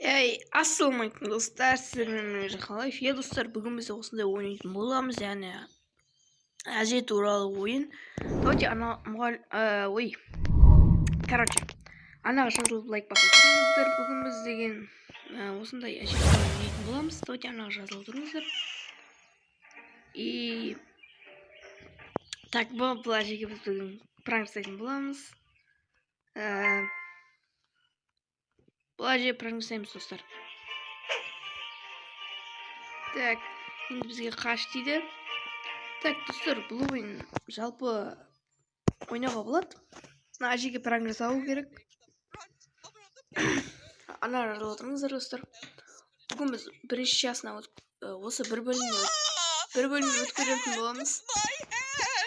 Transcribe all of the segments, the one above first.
Ey, assalomualaikum do'stlar, sizlarga qalay? Ya do'stlar, bugun biz осындай o'ynaydigan bo'lamiz, ya'ni Aje туралы o'yin. Давайте ana ой. Короче, anaga жазылып лайк басып тұрыңыздар. Bugun biz деген осындай Aje o'ynaydigan bo'lamiz. Давайте anaga жазылып тұрыңыздар. И так, бұл Aje'ге біз бүгін пранк жасайтын боламыз. Бұл Aje пранк жасаймыз, достар. Так, енді бізге қаш дейді. Так, достар, бұл ойын жалпы ойнауға болады. Ажеге пранк жасау керек. Ана жазып отырыңыздар, достар. Бүгін біз бірінші часына осы бір бөлімді өткізетін боламыз.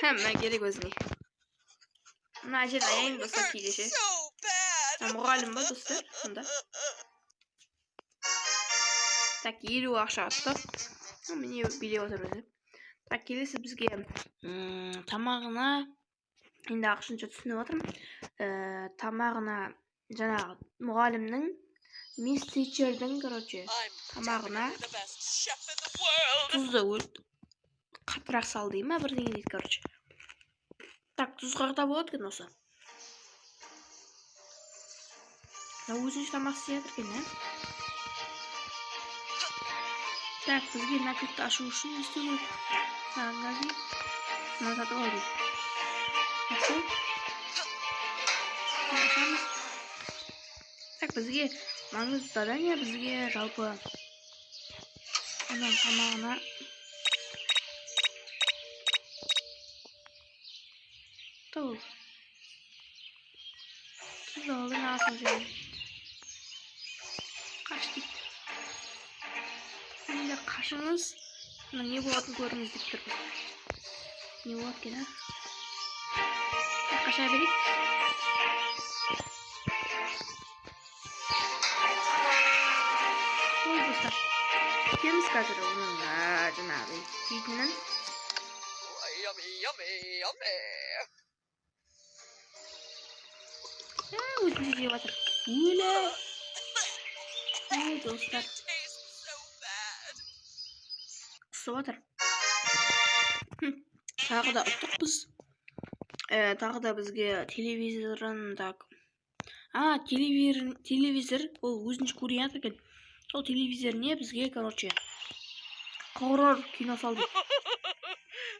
Мына керек өзіңе. Мына Ажені аяйын, достар, келеше. Мұғалім ба, достар, сонда. Так, 50 ақша аттық. Міне билеп отыр өзі. Так, келесі бізге тамағына, енді ақшынша түсініп отырмын. Тамағына жаңағы мұғалімнің, мисс Тичердің, короче, тамағына тұзды қатырақ сал дей ма, бірдеңе дейді, короче. Так, тұз қағда болады екен осы. Өзінше тамақ істеп жатыр екен, Так, бізге накілтті ашу үшін не істеу керек? Мынаған дейді. Мына сатып ал дейді. Ашу. Ашамыз. Так, бізге маңызды задание, бізге жалпы ананың тамағына тау. Тұз алдың асын жайын. Қаш дейді. Енді қашыңыз, не болатын көріңіз деп тұрмыз. Не болады екен, қаша берейік. Ой, достар, кетеміз қазір оның жаңағы дейтінін. Өзінше жеп жатыр. Өлі. Ой, достар. Отыр. Тағы да ұттық біз. Тағы да бізге телевизорын, так. Телевизор, ол өзінше көрген жатыр екен. Сол телевизор не бізге, короче, хоррор кино салды.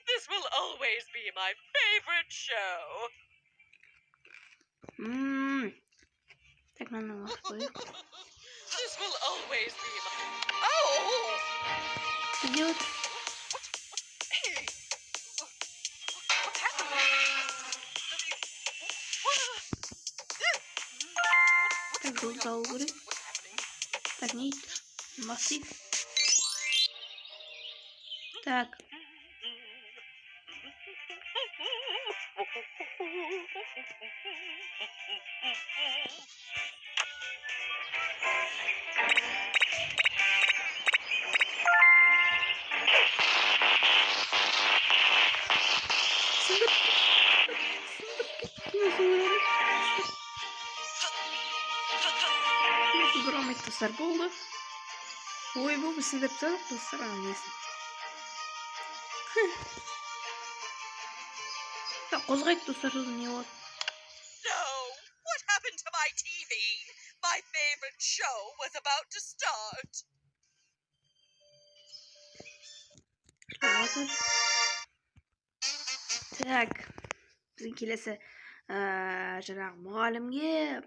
This will always be my favorite show. Так, мынаны уақыт қойып. This will always be my... Oh! Не делать? Так, жол салу керек. Так, не массив. Так. Громить достар болды. Ой, бұл сындырып тастадық, достар, ана несін. Так, қозғайды, достар, сосын не болады? No, what happened to my TV? My favorite show was about to start. Так, біздің келесі жаңағы мұғалімге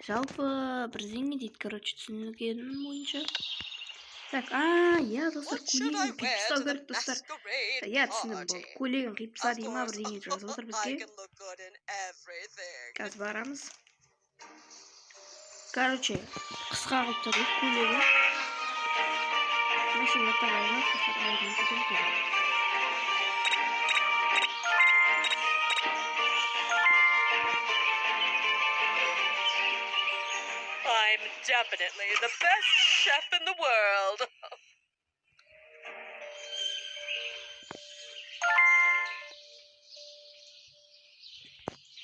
жалпы бірдеңе дейді, короче, түсінілгенім бойынша. Так, я, достар, көйлегін қиып тастау керек, достар. Я түсіндім, болды. Көйлегін қиып таста дей ма, бірдеңе жазып отыр бізге. Қазір барамыз. Короче, қысқа қылып тұр дейді көйлегін. Мәшін жаттап алған, достар, алдын кетем керек. I'm definitely the best chef in the world.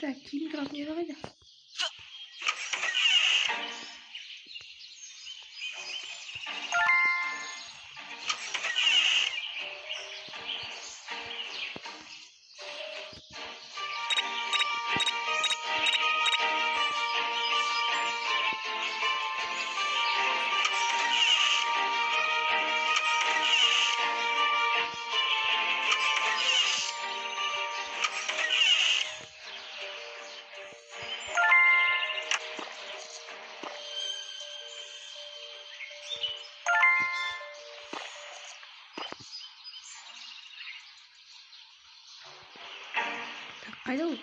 Так, киім тұратын жері қайда? қайда ол?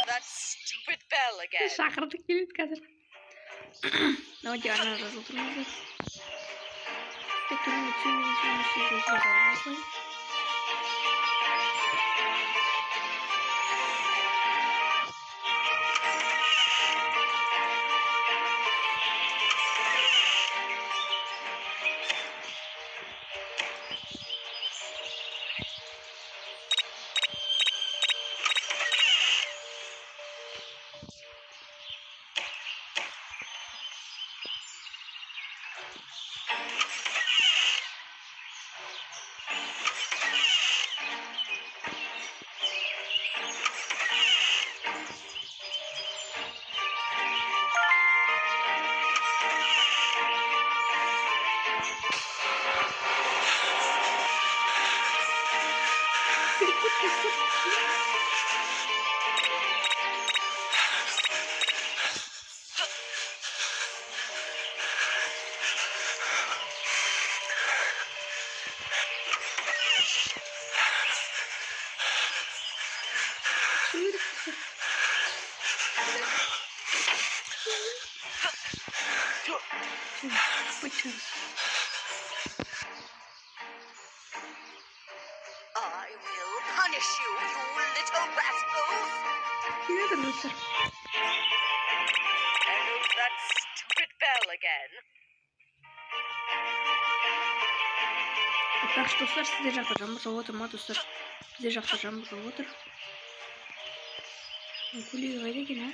That stupid bell again. Шақырдық келеді қазір. Давайте ана жазылып тұрмыз. Тек түріне түсемеген I will punish you, you little rascals. Келеді достар. Hello, that stupid bell again. Так что достар, сіздер жақта жаңбыр жауып отыр ма достар? Біздер жақта жаңбыр жауып отыр. Көйлегі қайда екен, а?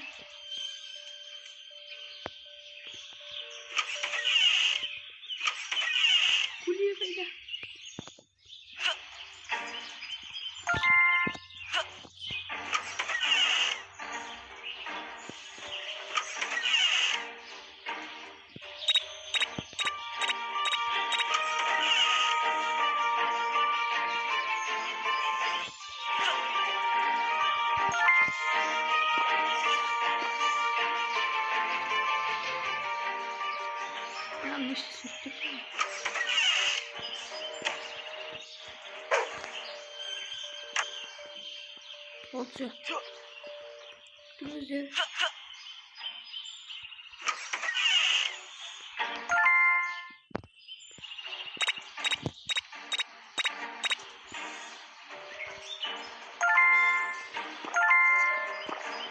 Көйлегі қайда? Ne işte sürttük. Oldu. Güzel.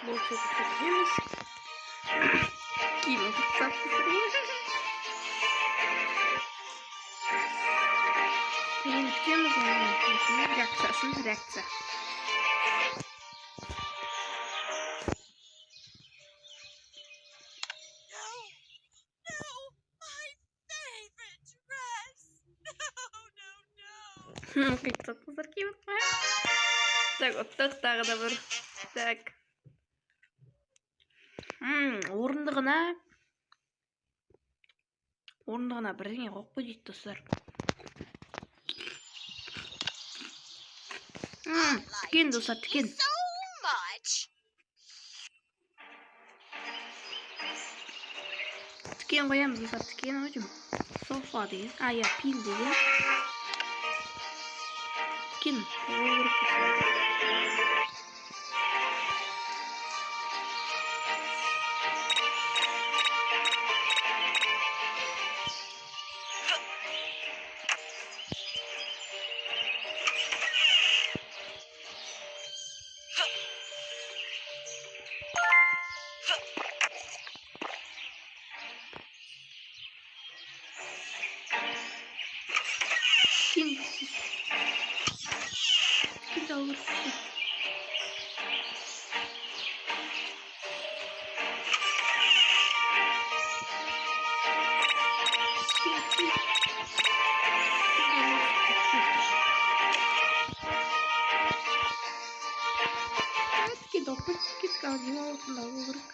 Bol çok temiz. Kim oturtsak Benim tükemiz onun reaksiyasının reaksiya. Как-то позаркивать. Так, вот так да бір. Так. Орындығына бірдеңе қойып қой дейді достар. Тікен достар, тікен. Тікен қоямыз достар, тікен өтім. Софа деген. Я пил деген. Тікен. Ол керек достар. тағы демалатын да болу керек.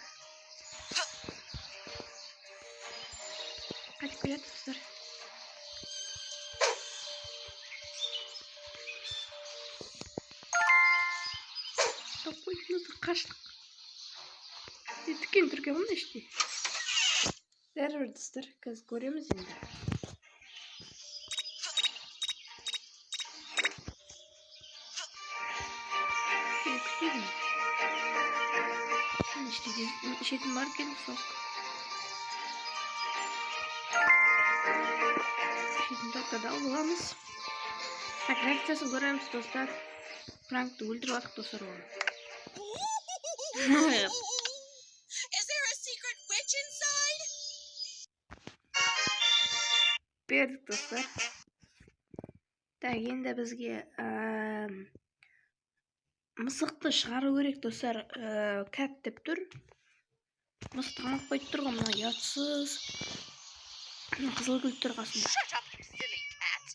Қайтып келеді достар. Топойымызды қаштық. Дүкен түрге мұнда іште. Бәрібір достар, қазір көреміз енді. Күтейін. İşletim varken sok. İşletim dakikada olamaz. Tak reakciyası görüyoruz dostlar. Frank öldürü attık dostlar onu. Is there a secret witch inside? Berdik dostlar. Tak endi bizga мысықты шығару керек достар. Кәт деп тұр. Мысықты қамап қойып тұрған мына ұятсыз. Қызыл гүл тұр қасында. Shut up, silly cat.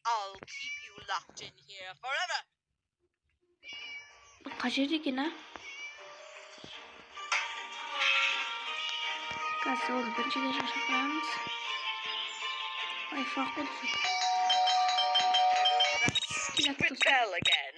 I'll keep you locked in here forever. Бұл қай жерде екен, а? Қазір оны бірінші де шақырамыз. Ай, фақ болды. Stupid bell again.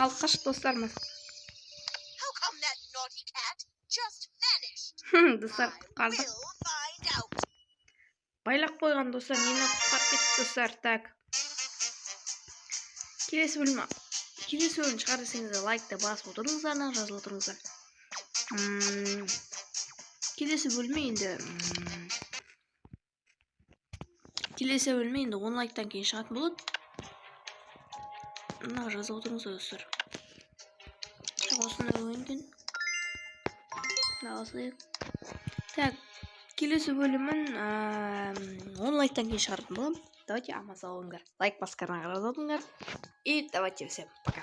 Alkış dostlarımız. How come that naughty cat just vanished? Dostlar I kaldık. will find out. Байлап қойған достар, нені құтқарып кетті достар. Так. Келесі бөлім шығар десеңіздер лайкты басып отырыңыздар, жазып отырыңыздар. Келесі бөлме енді 10 лайктан кейін шығатын болады. Мына жазып отырыңыздар достар. Осындай ойынген. Так, келесі бөлімін 10 лайктан кейін шығаратын боламын. Давайте аман сау болыңдар. Лайк басып каналға жазып отырыңдар. И давайте всем пока.